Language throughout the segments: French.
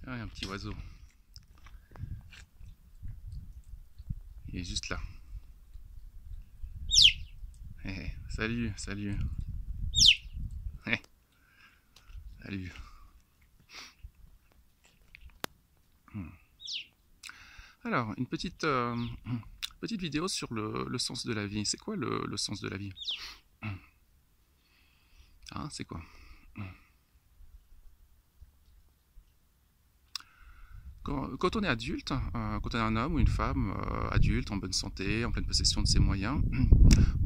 Ah, il y a un petit oiseau. Il est juste là. Hey, salut, salut. Hey, salut. Alors, une petite vidéo sur le sens de la vie. C'est quoi le sens de la vie? Ah, c'est quoi? Quand on est adulte, quand on est un homme ou une femme adulte, en bonne santé, en pleine possession de ses moyens,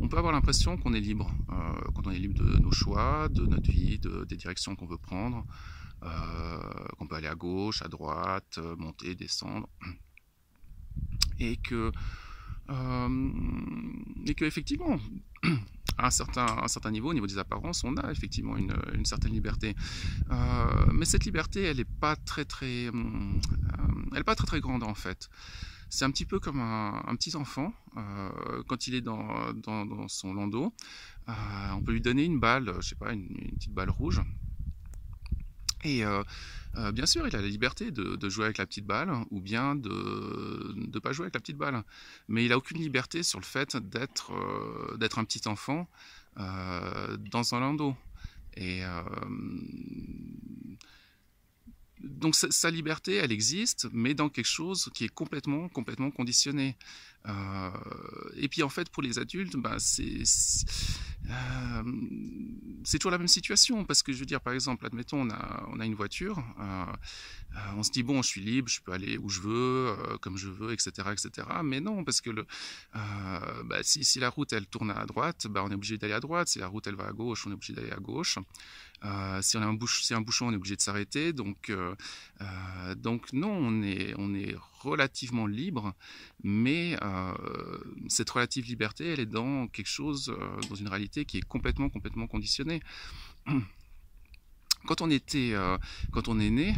on peut avoir l'impression qu'on est libre. Quand on est libre de nos choix, de notre vie, des directions qu'on veut prendre, qu'on peut aller à gauche, à droite, monter, descendre, et que effectivement, à un certain niveau, au niveau des apparences, on a effectivement une certaine liberté. Mais cette liberté, elle n'est pas très grande en fait. C'est un petit peu comme un petit enfant, quand il est dans son landau, on peut lui donner une balle, je sais pas, une petite balle rouge. Et bien sûr, il a la liberté de jouer avec la petite balle ou bien de ne pas jouer avec la petite balle. Mais il n'a aucune liberté sur le fait d'être un petit enfant dans un landau. Et donc sa liberté, elle existe, mais dans quelque chose qui est complètement conditionné. Et puis en fait, pour les adultes, bah, c'est toujours la même situation, parce que je veux dire, par exemple, admettons, on a une voiture, on se dit, bon, je suis libre, je peux aller où je veux, comme je veux, etc., etc. Mais non, parce que bah, si la route, elle tourne à droite, bah, on est obligé d'aller à droite. Si la route, elle va à gauche, on est obligé d'aller à gauche. Si on a un bouchon, on est obligé de s'arrêter. Donc non, on est relativement libre, mais cette relative liberté, elle est dans quelque chose, dans une réalité qui est complètement conditionnée. Quand on est né,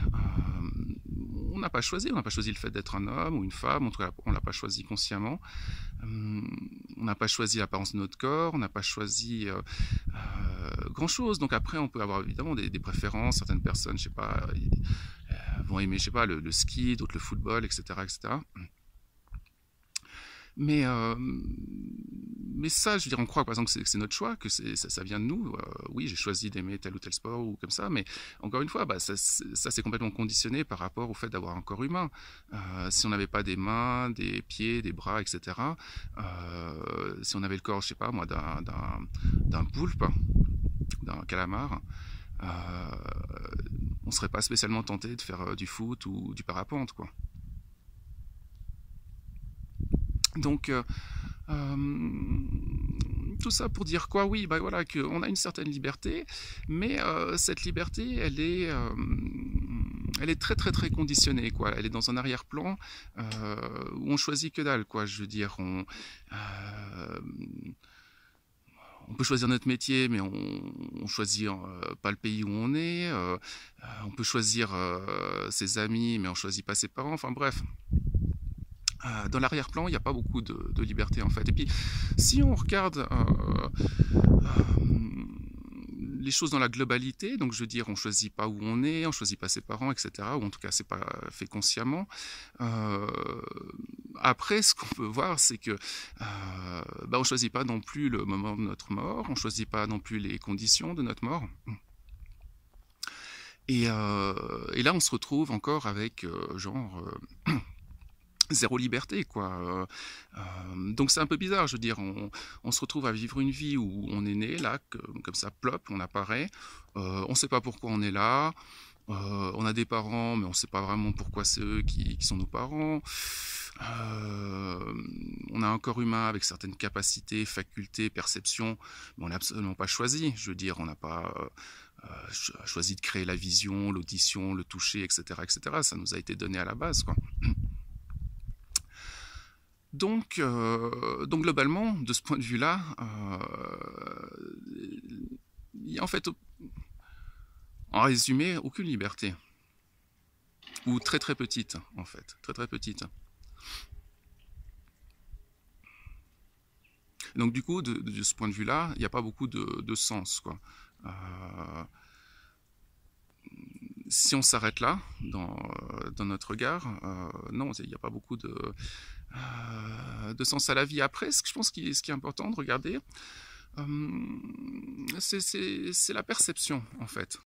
on n'a pas choisi le fait d'être un homme ou une femme, en tout cas on l'a pas choisi consciemment. On n'a pas choisi l'apparence de notre corps, on n'a pas choisi grand chose. Donc après on peut avoir évidemment des préférences. Certaines personnes, je sais pas, vont aimer, je sais pas, le ski, d'autres le football, etc., etc. Mais ça, je veux dire, on croit par exemple que c'est notre choix, que ça vient de nous. Oui, j'ai choisi d'aimer tel ou tel sport ou comme ça, mais encore une fois, bah, ça c'est complètement conditionné par rapport au fait d'avoir un corps humain. Si on n'avait pas des mains, des pieds, des bras, etc., si on avait le corps, je sais pas moi, d'un poulpe, d'un calamar, on serait pas spécialement tenté de faire du foot ou du parapente, quoi. Donc tout ça pour dire quoi? Oui, bah voilà, qu'on a une certaine liberté, mais cette liberté, elle est très conditionnée, quoi. Elle est dans un arrière-plan où on choisit que dalle, quoi. Je veux dire, on peut choisir notre métier, mais on choisit pas le pays où on est. On peut choisir ses amis, mais on choisit pas ses parents. Enfin bref. Dans l'arrière-plan, il n'y a pas beaucoup de liberté en fait. Et puis, si on regarde les choses dans la globalité, donc je veux dire, on choisit pas où on est, on choisit pas ses parents, etc. Ou en tout cas, c'est pas fait consciemment. Après, ce qu'on peut voir, c'est que bah, on choisit pas non plus le moment de notre mort, on choisit pas non plus les conditions de notre mort. Et là, on se retrouve encore avec genre zéro liberté, quoi. Donc c'est un peu bizarre, je veux dire, on se retrouve à vivre une vie où on est né, là, comme ça, plop, on apparaît, on ne sait pas pourquoi on est là, on a des parents, mais on ne sait pas vraiment pourquoi c'est eux qui sont nos parents. On a un corps humain avec certaines capacités, facultés, perceptions, mais on n'a absolument pas choisi, je veux dire, on n'a pas choisi de créer la vision, l'audition, le toucher, etc., etc. Ça nous a été donné à la base, quoi. Donc globalement, de ce point de vue-là, il y a en fait, en résumé, aucune liberté. Ou très petite, en fait. Très petite. Donc du coup, de ce point de vue-là, il n'y a pas beaucoup de sens, quoi. Si on s'arrête là, dans notre regard. Non, il n'y a pas beaucoup de sens à la vie. Après, je pense que ce qui est important de regarder, c'est la perception, en fait.